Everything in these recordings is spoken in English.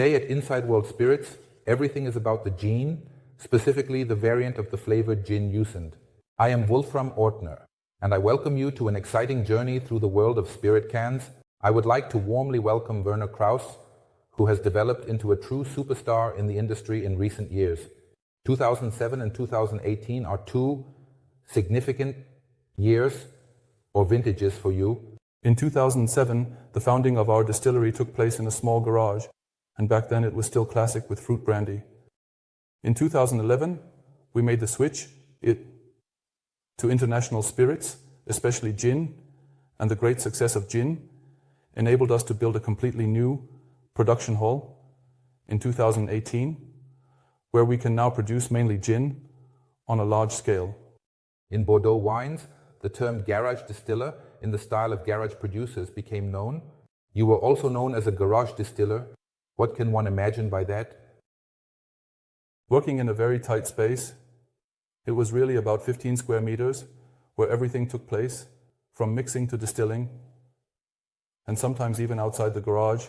Today at Inside World Spirits, everything is about the gin, specifically the variant of the flavored gin Usend. I am Wolfram Ortner, and I welcome you to an exciting journey through the world of spirit cans. I would like to warmly welcome Werner Krauss, who has developed into a true superstar in the industry in recent years. 2007 and 2018 are two significant years or vintages for you. In 2007, the founding of our distillery took place in a small garage, and back then it was still classic with fruit brandy. In 2011, we made the switch to international spirits, especially gin, and the great success of gin enabled us to build a completely new production hall in 2018, where we can now produce mainly gin on a large scale. In Bordeaux wines, the term garage distiller in the style of garage producers became known. You were also known as a garage distiller. What can one imagine by that? Working in a very tight space, it was really about 15 square meters where everything took place, from mixing to distilling, and sometimes even outside the garage.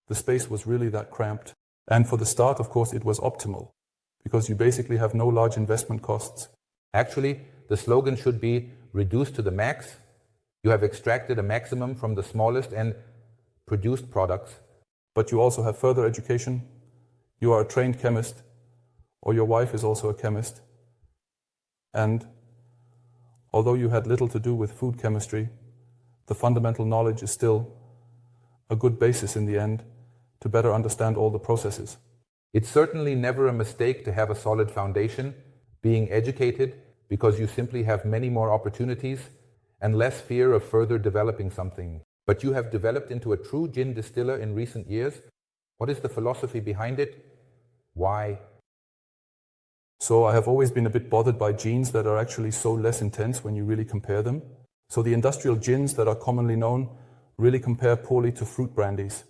The space was really that cramped. And for the start, of course, it was optimal, because you basically have no large investment costs. Actually, the slogan should be reduced to the max. You have extracted a maximum from the smallest and produced products. But you also have further education. You are a trained chemist, or your wife is also a chemist. And although you had little to do with food chemistry, the fundamental knowledge is still a good basis in the end to better understand all the processes. It's certainly never a mistake to have a solid foundation, being educated, because you simply have many more opportunities and less fear of further developing something. But you have developed into a true gin distiller in recent years. What is the philosophy behind it? Why? So I have always been a bit bothered by gins that are actually so less intense when you really compare them. So the industrial gins that are commonly known really compare poorly to fruit brandies.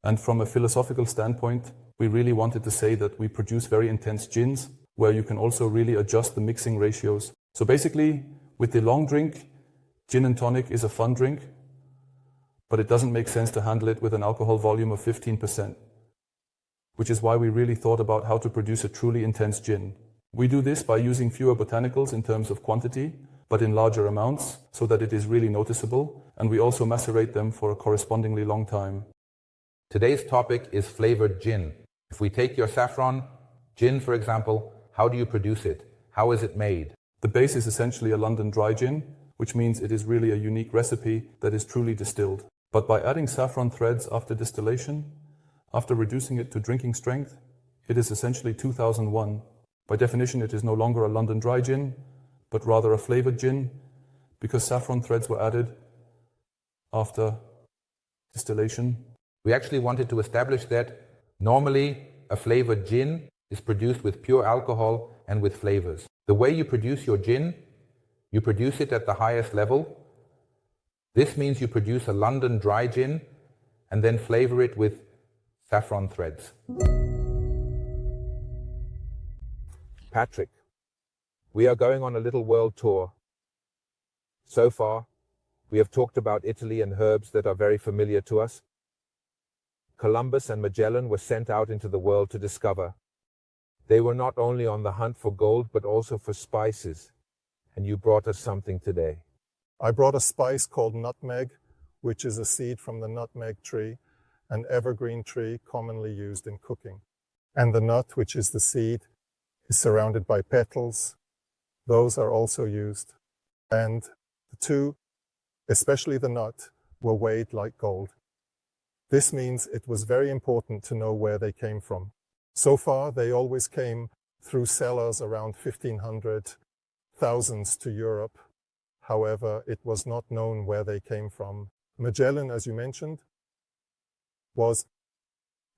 And from a philosophical standpoint, we really wanted to say that we produce very intense gins where you can also really adjust the mixing ratios. So basically, with the long drink, gin and tonic is a fun drink, but it doesn't make sense to handle it with an alcohol volume of 15%, which is why we really thought about how to produce a truly intense gin. We do this by using fewer botanicals in terms of quantity, but in larger amounts, so that it is really noticeable, and we also macerate them for a correspondingly long time. Today's topic is flavored gin. If we take your saffron gin, for example, how do you produce it? How is it made? The base is essentially a London dry gin, which means it is really a unique recipe that is truly distilled. But by adding saffron threads after distillation, after reducing it to drinking strength, it is essentially 2001. By definition, it is no longer a London dry gin, but rather a flavored gin, because saffron threads were added after distillation. We actually wanted to establish that normally a flavored gin is produced with pure alcohol and with flavors. The way you produce your gin, you produce it at the highest level. This means you produce a London dry gin and then flavor it with saffron threads. Patrick, we are going on a little world tour. So far, we have talked about Italy and herbs that are very familiar to us. Columbus and Magellan were sent out into the world to discover. They were not only on the hunt for gold, but also for spices. And you brought us something today. I brought a spice called nutmeg, which is a seed from the nutmeg tree, an evergreen tree commonly used in cooking. And the nut, which is the seed, is surrounded by petals. Those are also used. And the two, especially the nut, were weighed like gold. This means it was very important to know where they came from. So far, they always came through sellers around 1500, thousands to Europe. However, it was not known where they came from. Magellan, as you mentioned, was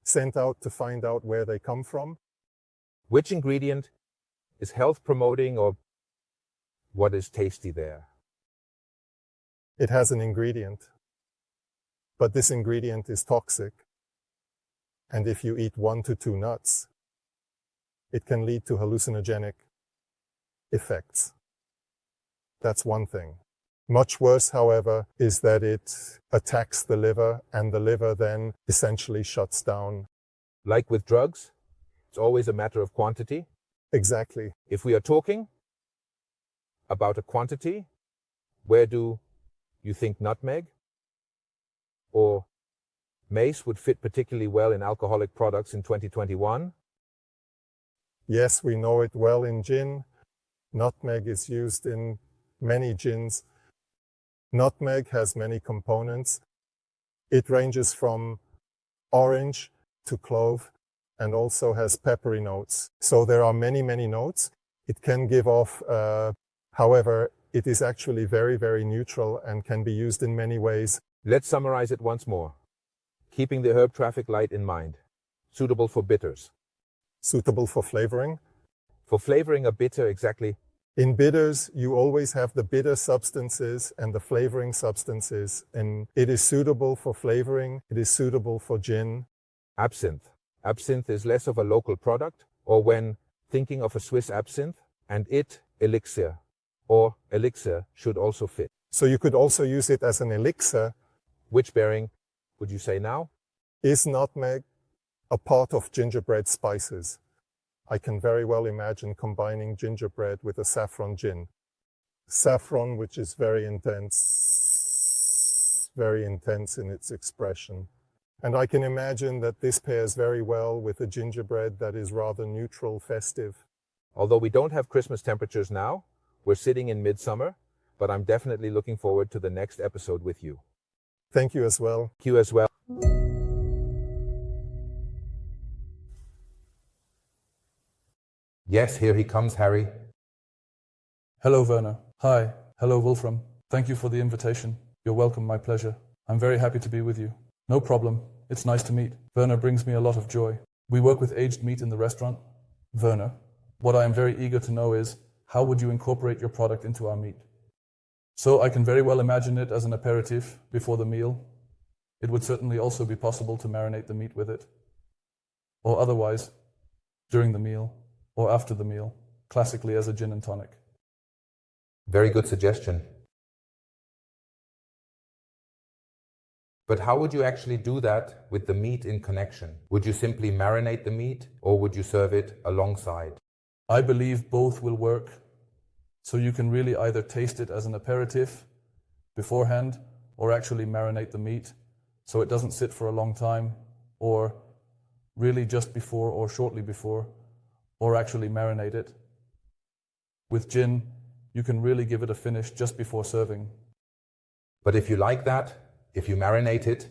sent out to find out where they come from. Which ingredient is health promoting, or what is tasty there? It has an ingredient, but this ingredient is toxic. And if you eat 1 to 2 nuts, it can lead to hallucinogenic effects. That's one thing. Much worse, however, is that it attacks the liver, and the liver then essentially shuts down. Like with drugs, it's always a matter of quantity. Exactly. If we are talking about a quantity, where do you think nutmeg or mace would fit particularly well in alcoholic products in 2021? Yes, we know it well in gin. Nutmeg is used in many gins. Nutmeg has many components. It ranges from orange to clove and also has peppery notes. So there are many, many notes. It can give off, however, it is actually very, very neutral and can be used in many ways. Let's summarize it once more. Keeping the herb traffic light in mind. Suitable for bitters. Suitable for flavoring. For flavoring a bitter, exactly. In bitters, you always have the bitter substances and the flavoring substances, and it is suitable for flavoring. It is suitable for gin. Absinthe. Absinthe is less of a local product, or when thinking of a Swiss absinthe, and elixir, or elixir should also fit. So you could also use it as an elixir. Which bearing would you say now? Is nutmeg a part of gingerbread spices? I can very well imagine combining gingerbread with a saffron gin. Saffron, which is very intense in its expression. And I can imagine that this pairs very well with a gingerbread that is rather neutral, festive. Although we don't have Christmas temperatures now, we're sitting in midsummer, but I'm definitely looking forward to the next episode with you. Thank you as well. Thank you as well. Yes, here he comes, Harry. Hello, Werner. Hi. Hello, Wolfram. Thank you for the invitation. You're welcome, my pleasure. I'm very happy to be with you. No problem. It's nice to meet. Werner brings me a lot of joy. We work with aged meat in the restaurant. Werner, what I am very eager to know is, how would you incorporate your product into our meat? So I can very well imagine it as an aperitif before the meal. It would certainly also be possible to marinate the meat with it. Or otherwise, during the meal, or after the meal, classically as a gin and tonic. Very good suggestion. But how would you actually do that with the meat in connection? Would you simply marinate the meat, or would you serve it alongside? I believe both will work. So you can really either taste it as an aperitif beforehand, or actually marinate the meat so it doesn't sit for a long time, or really just before or shortly before, or actually marinate it. With gin, you can really give it a finish just before serving. But if you like that, if you marinate it,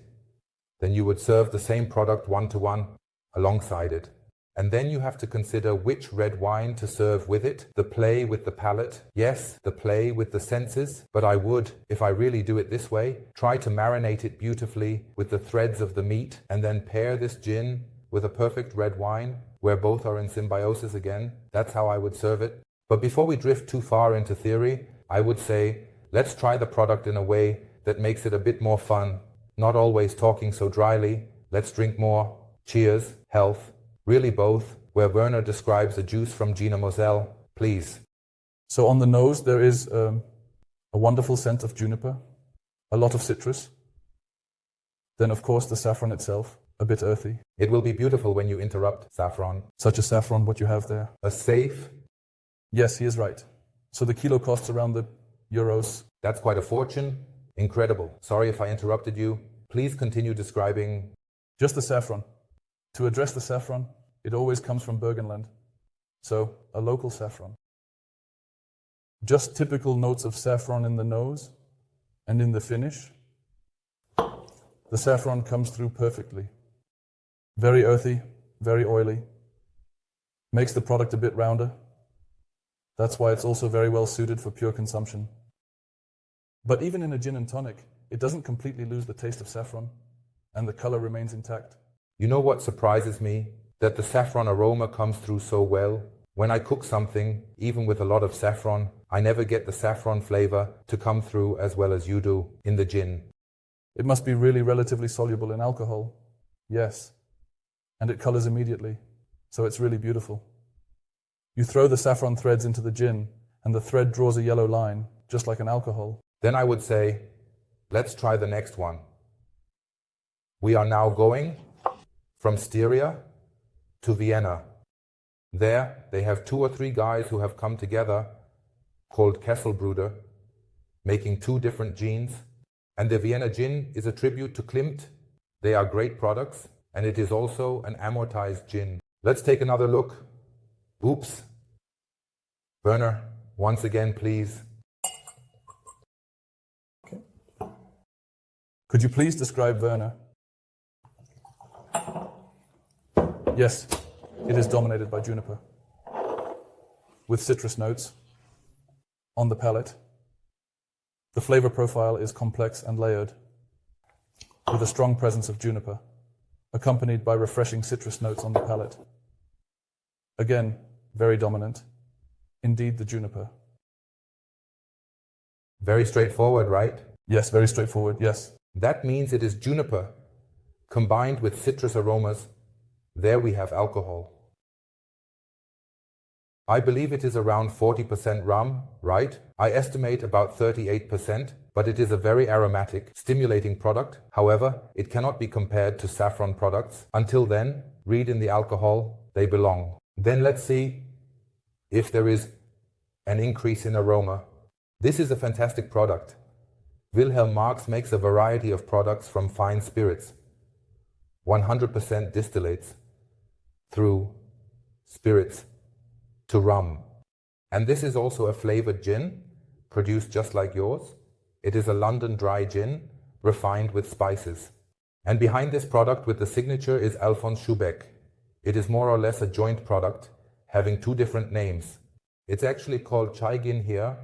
then you would serve the same product one-to-one alongside it. And then you have to consider which red wine to serve with it, the play with the palate, yes, the play with the senses, but I would, if I really do it this way, try to marinate it beautifully with the threads of the meat and then pair this gin with a perfect red wine where both are in symbiosis again. That's how I would serve it. But before we drift too far into theory, I would say, let's try the product in a way that makes it a bit more fun, not always talking so dryly. Let's drink more. Cheers, health. Really both, where Werner describes a juice from Gina Moselle, please. So on the nose there is a wonderful scent of juniper, a lot of citrus. Then of course the saffron itself, a bit earthy. It will be beautiful when you interrupt saffron. Such a saffron, what you have there. A safe? Yes, he is right. So the kilo costs around the euros. That's quite a fortune. Incredible. Sorry if I interrupted you. Please continue describing. Just the saffron. To address the saffron, it always comes from Burgenland. So, a local saffron. Just typical notes of saffron in the nose and in the finish. The saffron comes through perfectly. Very earthy, very oily. Makes the product a bit rounder. That's why it's also very well suited for pure consumption. But even in a gin and tonic, it doesn't completely lose the taste of saffron, and the color remains intact. You know what surprises me? That the saffron aroma comes through so well. When I cook something, even with a lot of saffron, I never get the saffron flavor to come through as well as you do in the gin. It must be really relatively soluble in alcohol. Yes. And it colors immediately, so it's really beautiful. You throw the saffron threads into the gin, and the thread draws a yellow line, just like an alcohol. Then I would say, let's try the next one. We are now going from Styria to Vienna. There, they have 2 or 3 guys who have come together, called Kesselbrüder, making 2 different gins. And the Vienna gin is a tribute to Klimt. They are great products, and it is also an amortized gin. Let's take another look. Oops. Werner, once again, please. Okay. Could you please describe Werner? Yes, it is dominated by juniper, with citrus notes on the palate. The flavor profile is complex and layered, with a strong presence of juniper, accompanied by refreshing citrus notes on the palate. Again, very dominant. Indeed, the juniper. Very straightforward, right? Yes, very straightforward, yes. That means it is juniper, combined with citrus aromas. There we have alcohol. I believe it is around 40% rum, right? I estimate about 38%, but it is a very aromatic, stimulating product. However, it cannot be compared to saffron products. Until then, read in the alcohol, they belong. Then let's see if there is an increase in aroma. This is a fantastic product. Wilhelm Marx makes a variety of products from fine spirits, 100% distillates, through spirits to rum. And this is also a flavored gin, produced just like yours. It is a London dry gin, refined with spices. And behind this product with the signature is Alphonse Schubeck. It is more or less a joint product, having 2 different names. It's actually called CHAIGIN here,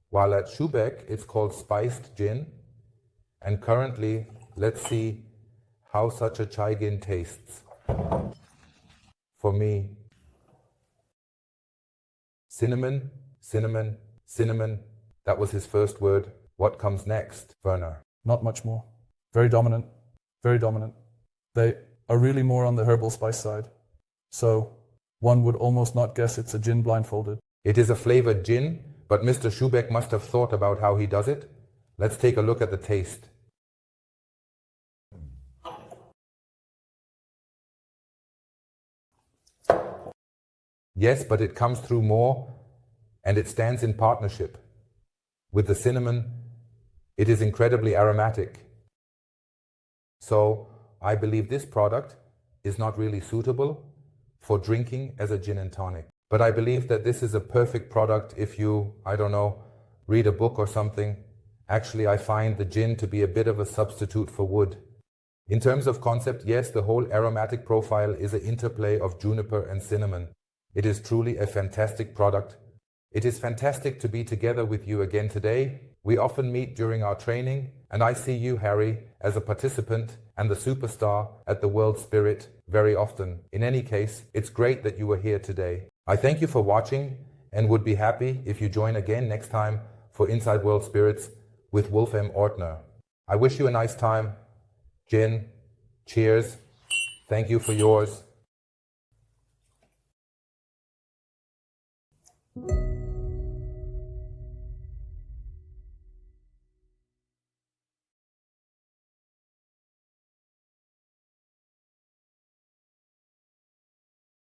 while at Schubeck it's called spiced gin. And currently, let's see how such a CHAIGIN tastes. For me, cinnamon, cinnamon, cinnamon. That was his first word. What comes next, Werner? Not much more. Very dominant, very dominant. They are really more on the herbal spice side. So one would almost not guess it's a gin blindfolded. It is a flavored gin, but Mr. Schubeck must have thought about how he does it. Let's take a look at the taste. Yes, but it comes through more, and it stands in partnership. With the cinnamon, it is incredibly aromatic. So, I believe this product is not really suitable for drinking as a gin and tonic. But I believe that this is a perfect product if you, read a book or something. Actually, I find the gin to be a bit of a substitute for wood. In terms of concept, yes, the whole aromatic profile is an interplay of juniper and cinnamon. It is truly a fantastic product. It is fantastic to be together with you again today. We often meet during our training, and I see you, Harry, as a participant and the superstar at the World Spirit very often. In any case, it's great that you were here today. I thank you for watching and would be happy if you join again next time for Inside World Spirits with Wolfram Ortner. I wish you a nice time. Gin, cheers. Thank you for yours.